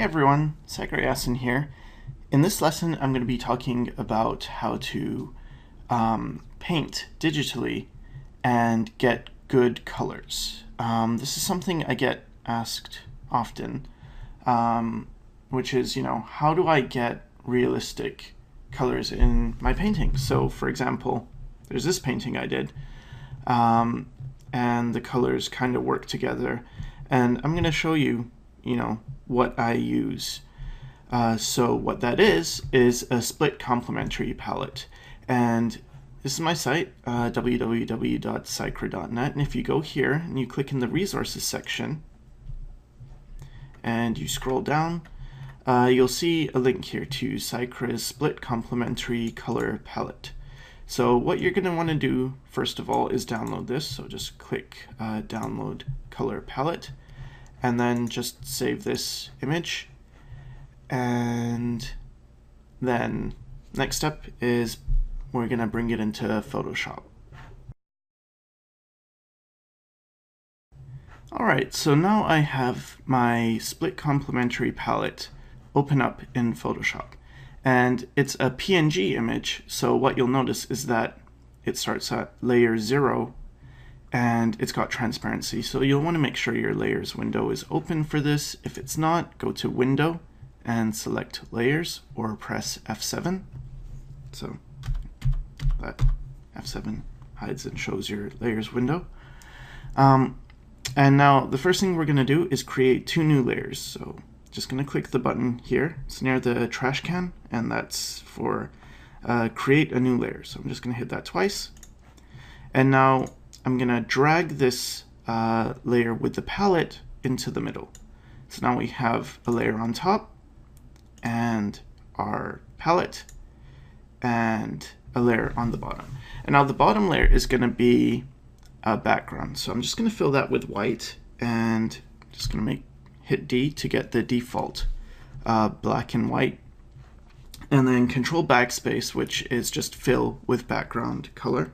everyone, Sycra here. In this lesson, I'm going to be talking about how to paint digitally and get good colors. This is something I get asked often, which is, how do I get realistic colors in my painting? So, for example, there's this painting I did, and the colors kind of work together. And I'm going to show you, what I use. So what that is a Split-Complementary palette. And this is my site, www.sycra.net. And if you go here and you click in the resources section and you scroll down, you'll see a link here to Sycra's Split-Complementary color palette. So what you're going to want to do first of all is download this. So just click download color palette and then just save this image. And then next step is we're going to bring it into Photoshop. Alright, so now I have my Split-Complementary palette open up in Photoshop. And it's a PNG image, so what you'll notice is that it starts at layer 0 and it's got transparency. So you'll want to make sure your layers window is open for this. If it's not, go to Window and select Layers or press F7. So that F7 hides and shows your layers window. And now the first thing we're going to do is create 2 new layers. So just going to click the button here. It's near the trash can, and that's for create a new layer. So I'm just going to hit that twice. And now I'm going to drag this layer with the palette into the middle. So now we have a layer on top and our palette and a layer on the bottom. And now the bottom layer is going to be a background. So I'm just going to fill that with white and just going to hit D to get the default black and white. And then Control Backspace, which is just fill with background color.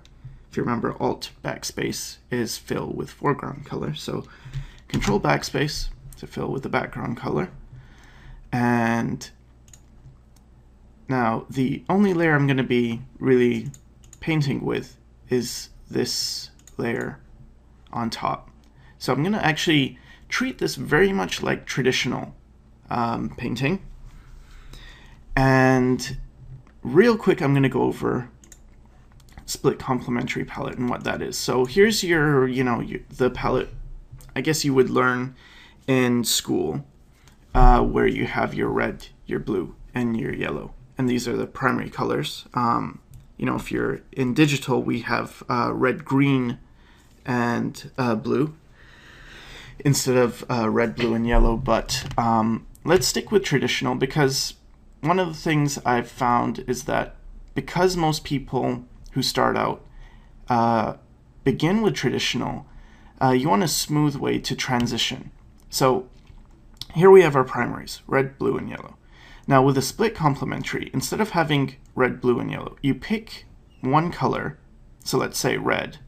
If you remember, Alt Backspace is fill with foreground color. So Control Backspace to fill with the background color. And now the only layer I'm going to be really painting with is this layer on top. So I'm going to actually treat this very much like traditional painting. And real quick, I'm going to go over Split-Complementary palette and what that is. So here's your, the palette I guess you would learn in school, where you have your red, your blue, and your yellow. And these are the primary colors. If you're in digital, we have red, green, and blue instead of red, blue, and yellow. But let's stick with traditional, because one of the things I've found is that because most people who start out begin with traditional, you want a smooth way to transition. So here we have our primaries, red, blue, and yellow. Now with a Split-Complementary, instead of having red, blue, and yellow, you pick one color, so let's say red,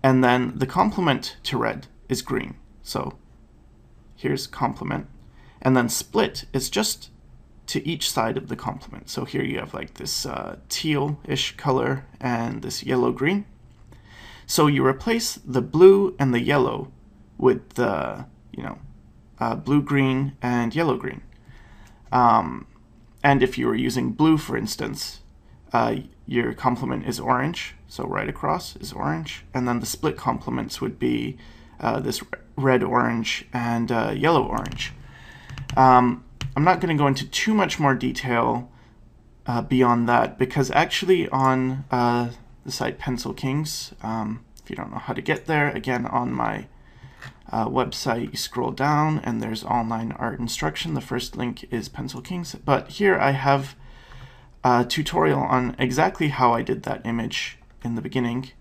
and then the complement to red is green. So here's complement, and then split is just to each side of the complement. So here you have like this teal-ish color and this yellow-green. So you replace the blue and the yellow with the, blue-green and yellow-green. And if you were using blue, for instance, your complement is orange, so right across is orange, and then the split complements would be this red, orange, and yellow, orange. I'm not going to go into too much more detail beyond that, because actually on the site Pencil Kings, if you don't know how to get there, again on my website, you scroll down and there's online art instruction. The first link is Pencil Kings, but here I have a tutorial on exactly how I did that image in the beginning,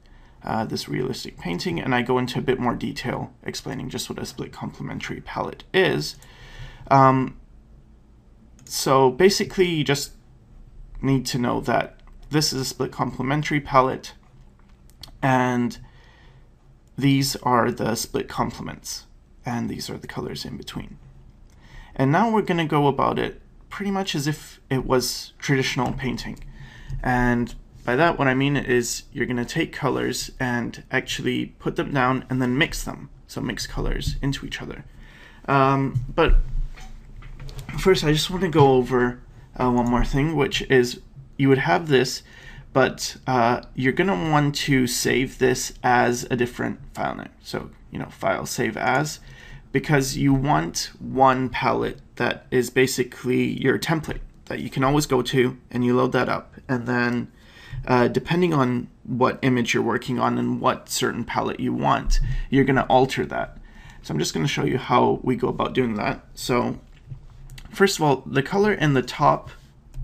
this realistic painting, and I go into a bit more detail explaining just what a Split-Complementary palette is. So basically you just need to know that this is a Split-Complementary palette, and these are the split complements, and these are the colors in between. And now we're going to go about it pretty much as if it was traditional painting. And by that, what I mean is you're going to take colors and actually put them down and then mix them. So mix colors into each other. But first, I just want to go over one more thing, which is you would have this, but you're going to want to save this as a different file name. So, file save as, because you want one palette that is basically your template that you can always go to, and you load that up. And then depending on what image you're working on and what certain palette you want, you're going to alter that. So I'm just going to show you how we go about doing that. So first of all, the color in the top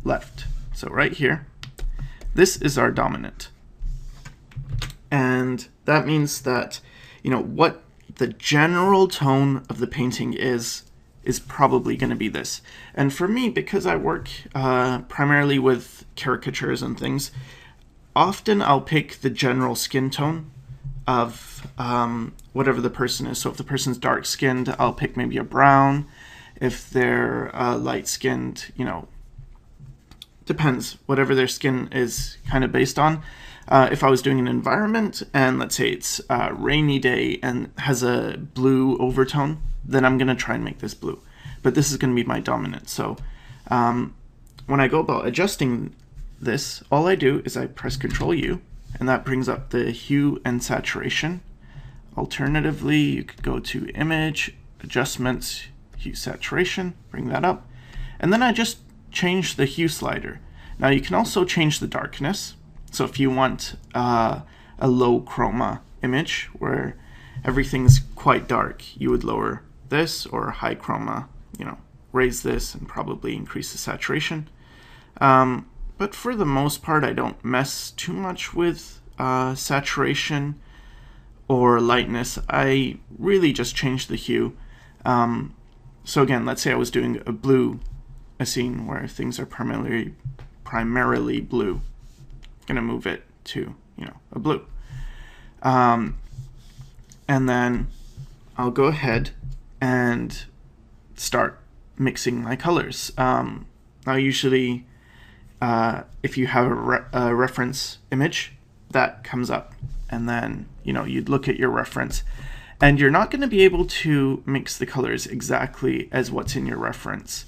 left, so right here, this is our dominant. And that means that, what the general tone of the painting is probably going to be this. And for me, because I work primarily with caricatures and things, often I'll pick the general skin tone of whatever the person is. So if the person's dark skinned, I'll pick maybe a brown. If they're light skinned, depends, whatever their skin is kind of based on. If I was doing an environment and let's say it's a rainy day and has a blue overtone, then I'm going to try and make this blue. But this is going to be my dominant. So when I go about adjusting this, all I do is I press Ctrl U, and that brings up the hue and saturation. Alternatively, you could go to Image, Adjustments, Hue Saturation, bring that up. And then I just change the hue slider. Now you can also change the darkness. So if you want a low chroma image where everything's quite dark, you would lower this, or high chroma, raise this and probably increase the saturation. But for the most part, I don't mess too much with saturation or lightness. I really just change the hue. So again, let's say I was doing a scene where things are primarily blue. I'm gonna move it to a blue, and then I'll go ahead and start mixing my colors. Now usually if you have a reference image, that comes up, and then you'd look at your reference, and you're not going to be able to mix the colors exactly as what's in your reference,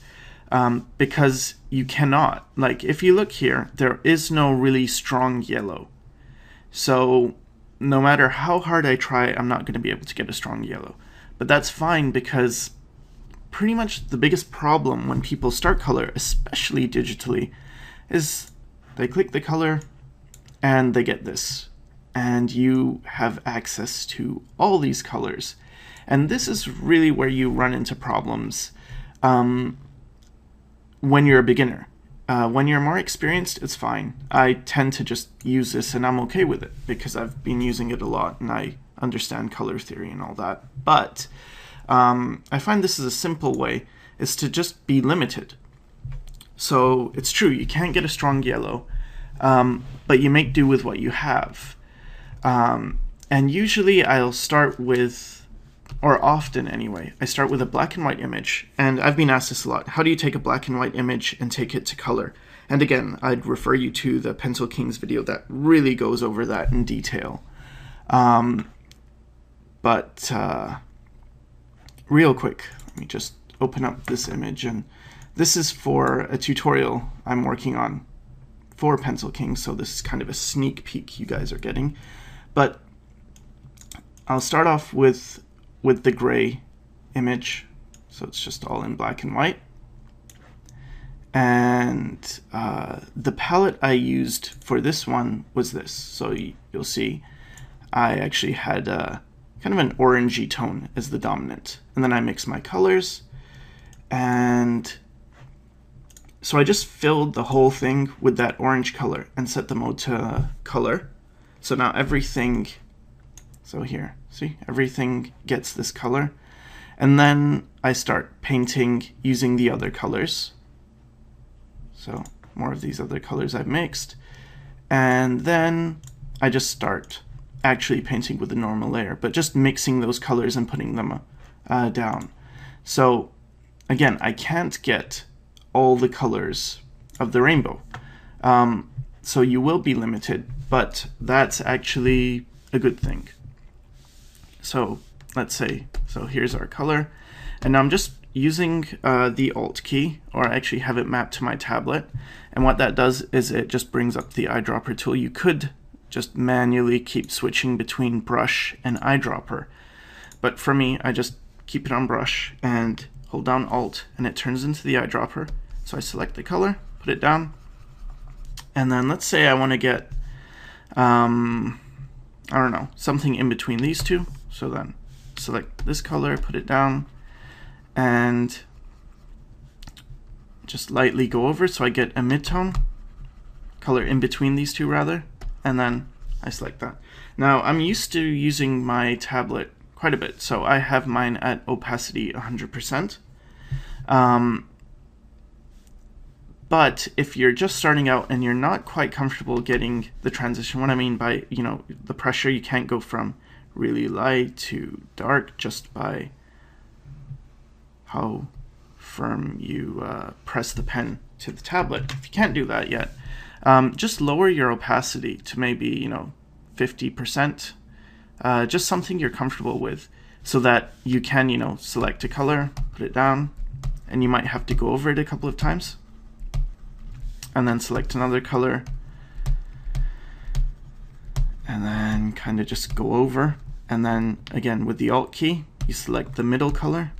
because you cannot. Like if you look here, there is no really strong yellow, so no matter how hard I try, I'm not going to be able to get a strong yellow. But that's fine, because pretty much the biggest problem when people start color, especially digitally, is they click the color and they get this, and you have access to all these colors. And this is really where you run into problems when you're a beginner. When you're more experienced, it's fine. I tend to just use this and I'm okay with it because I've been using it a lot and I understand color theory and all that. But I find this is a simple way, is to just be limited. So it's true, you can't get a strong yellow, but you make do with what you have. And usually I'll start with, or often anyway, I start with a black and white image. And I've been asked this a lot. How do you take a black and white image and take it to color? And again, I'd refer you to the Pencil Kings video that really goes over that in detail. But real quick, let me just open up this image, and this is for a tutorial I'm working on for Pencil Kings, so this is kind of a sneak peek you guys are getting. But I'll start off with the gray image, so it's just all in black and white. And the palette I used for this one was this. So you'll see I actually had kind of an orangey tone as the dominant. And then I mixed my colors, and so I just filled the whole thing with that orange color and set the mode to color. So now everything, so here, see, everything gets this color. And then I start painting using the other colors. So more of these other colors I've mixed. And then I just start actually painting with the normal layer, but just mixing those colors and putting them down. So again, I can't get all the colors of the rainbow. So you will be limited, but that's actually a good thing. So let's say, so here's our color, and now I'm just using the Alt key, or I actually have it mapped to my tablet, and what that does is it just brings up the eyedropper tool. You could just manually keep switching between brush and eyedropper, but for me, I just keep it on brush and hold down Alt, and it turns into the eyedropper. So I select the color, put it down, and then let's say I want to get, I don't know, something in between these two. So then select this color, put it down, and just lightly go over so I get a mid-tone color in between these two rather, and then I select that. Now I'm used to using my tablet quite a bit, so I have mine at opacity 100%. But if you're just starting out and you're not quite comfortable getting the transition, what I mean by, you know, the pressure, you can't go from really light to dark just by how firm you press the pen to the tablet. If you can't do that yet, just lower your opacity to maybe, you know, 50%, just something you're comfortable with, so that you can, you know, select a color, put it down, and you might have to go over it a couple of times, and then select another color, and then kind of just go over, and then again with the Alt key you select the middle color,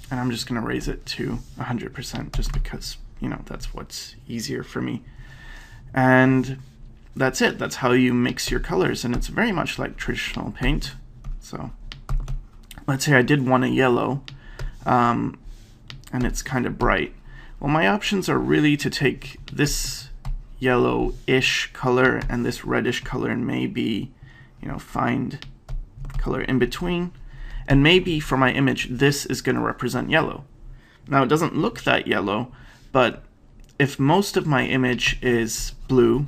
and I'm just going to raise it to 100% just because, you know, that's what's easier for me. And that's it. That's how you mix your colors, and it's very much like traditional paint. So let's say I did want a yellow, and it's kind of bright. Well, my options are really to take this yellow-ish color and this reddish color, and maybe, you know, find color in between. And maybe for my image, this is going to represent yellow. Now, it doesn't look that yellow, but if most of my image is blue,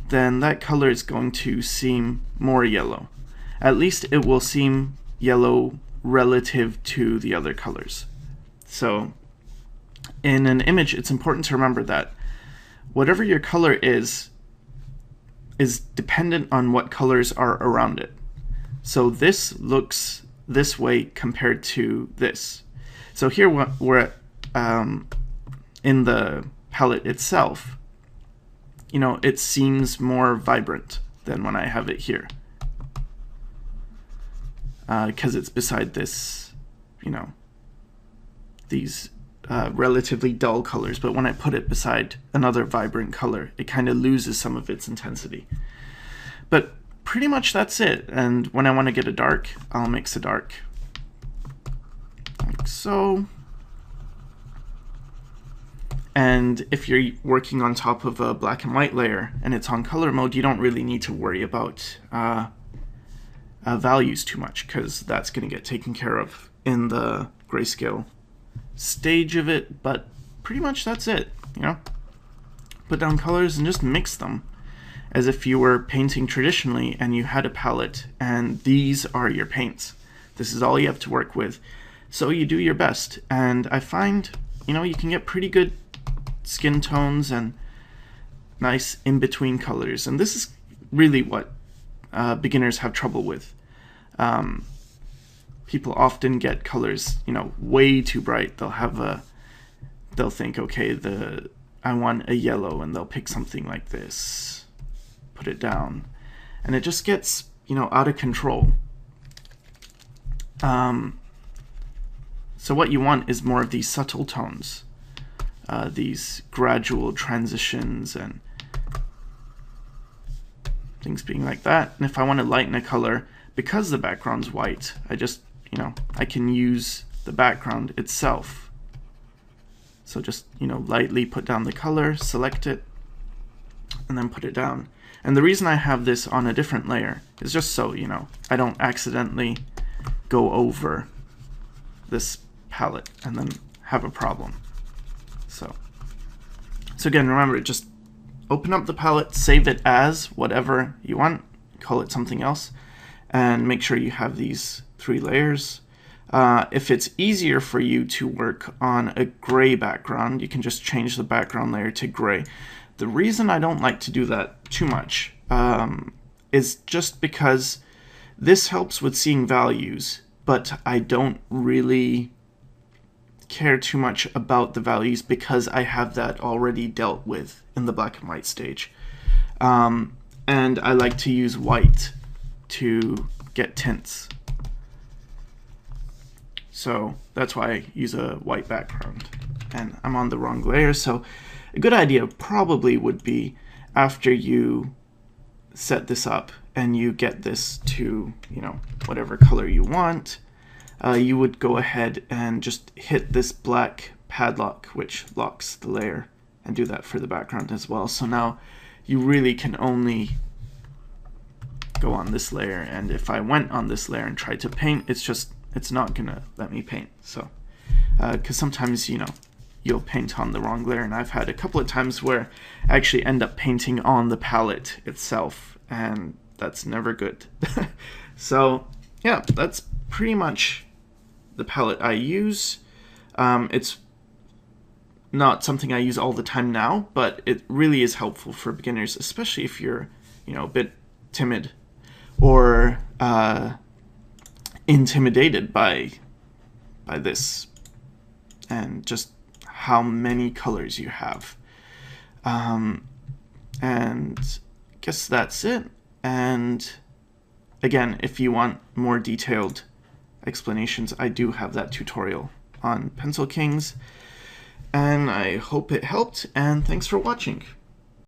then that color is going to seem more yellow. At least it will seem yellow relative to the other colors. So in an image, it's important to remember that whatever your color is dependent on what colors are around it. So this looks this way compared to this. So here we're in the palette itself, you know, it seems more vibrant than when I have it here, because it's beside this, you know, these relatively dull colors. But when I put it beside another vibrant color, it kind of loses some of its intensity. But pretty much that's it. And when I want to get a dark, I'll mix a dark like so. And if you're working on top of a black and white layer and it's on color mode, you don't really need to worry about values too much, because that's going to get taken care of in the grayscale stage of it. But pretty much that's it, you know. Put down colors and just mix them as if you were painting traditionally and you had a palette and these are your paints. This is all you have to work with. So you do your best, and I find, you know, you can get pretty good skin tones and nice in-between colors, and this is really what beginners have trouble with. People often get colors, you know, way too bright. They'll think, okay, I want a yellow, and they'll pick something like this, put it down, and it just gets, you know, out of control. So what you want is more of these subtle tones, these gradual transitions and things being like that. And if I want to lighten a color, because the background's white, I just, you know, I can use the background itself. So just, you know, lightly put down the color, select it, and then put it down. And the reason I have this on a different layer is just so, you know, I don't accidentally go over this palette and then have a problem. So again, remember, just open up the palette, save it as whatever you want, call it something else, and make sure you have these 3 layers. If it's easier for you to work on a gray background, you can just change the background layer to gray. The reason I don't like to do that too much is just because this helps with seeing values, but I don't really care too much about the values because I have that already dealt with in the black and white stage. And I like to use white to get tints. So that's why I use a white background. And I'm on the wrong layer, so a good idea probably would be after you set this up and you get this to, whatever color you want, you would go ahead and just hit this black padlock, which locks the layer, and do that for the background as well. So now you really can only go on this layer, and if I went on this layer and tried to paint, it's not gonna let me paint. So because sometimes you'll paint on the wrong layer, and I've had a couple of times where I actually end up painting on the palette itself, and that's never good. So yeah, that's pretty much the palette I use. It's not something I use all the time now, but it really is helpful for beginners, especially if you're a bit timid or intimidated by this and just how many colors you have. And I guess that's it. And again, if you want more detailed explanations, I do have that tutorial on Pencil Kings. And I hope it helped, and thanks for watching.